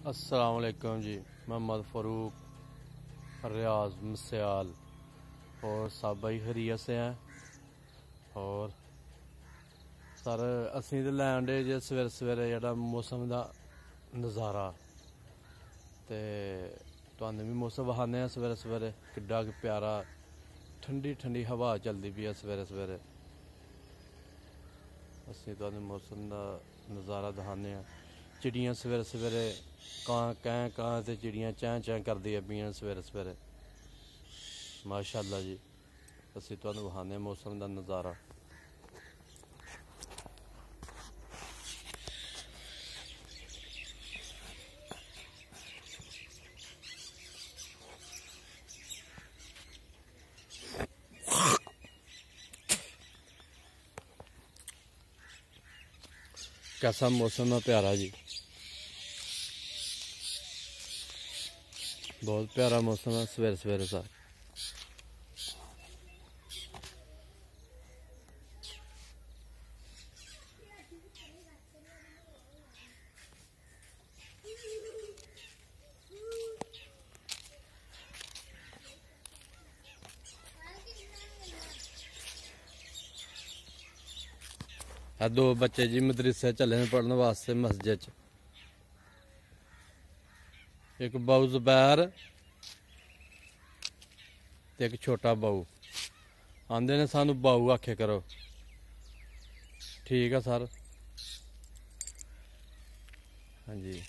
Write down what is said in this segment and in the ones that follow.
अस्सलाम वालेकुम जी। मोहम्मद फ़ारूक रियाज मस्याल और सब भाई खैरियत से हैं। और सर असीं ते लैन डे जे सवेरे सवेरे जेह्ड़ा मौसम दा नज़ारा ते तुहानूं भी मौसम विखाने आं। सवेरे सवेरे किड्डा प्यारा ठंडी ठंडी हवा चलदी पई ऐ सवेरे सवेरे। असीं तुहानूं मौसम दा नज़ारा दिखाने आं। चिड़ियां सवेरे सवेरे कां ते चिड़ियां चैं चैं करदियां पियां सवेरे सवेरे। माशाअल्लाह जी। असीं तुहानूं विखाने मौसम दा नज़ारा। कैसा मौसम है प्यारा जी, बहुत प्यारा मौसम है सवेरे सवेरे सा। दो बच्चे जी मदरसे चले हैं पढ़ने वास्ते मस्जिद च। एक बाऊ जुबैर ते एक छोटा बाऊ। आंदे ने सानू बाऊ आखे करो। ठीक है सर। हाँ जी।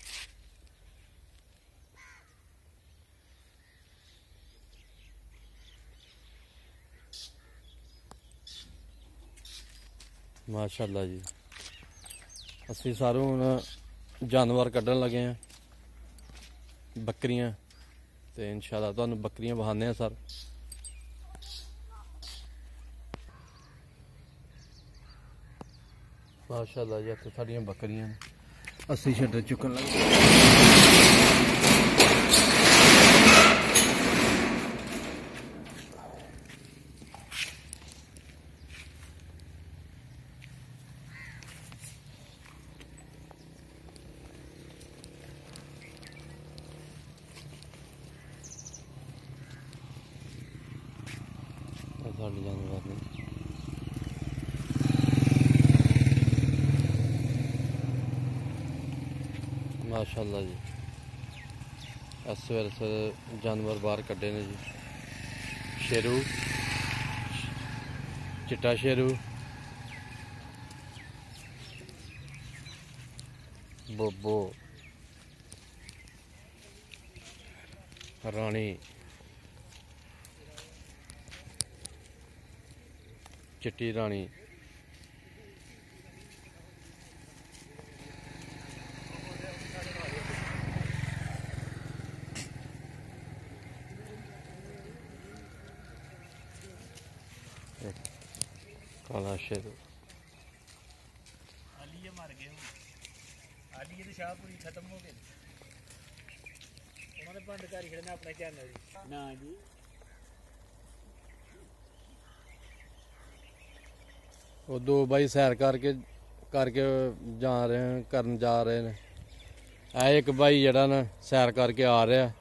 माशाअल्लाह जी। असी सारे हुण जानवर कड्ढन लगे हैं, बकरियां ते इंशाअल्लाह तुहानूं बकरियां विखाने सर। माशाअल्लाह जी। इत्थे साडियां बकरियां असी छड्डे चुकन लगे। जानवर ने माशाअल्लाह जी। सवेरे सवेरे जानवर बाहर कड्ढे ने जी। शेरू, चिट्टा शेरू, बोबो, रानी, चिट्टी रानी, काला शेरू। आलिए मर गए हो। आलिए तो शाहपुरी खत्म हो गए। उन्होंने बंद कर खड़े अपना चैनल ना जी। वो दो भाई सैर करके जा रहे हैं, करन जा रहे हैं। एक भाई जड़ा ना सैर करके आ रहा है।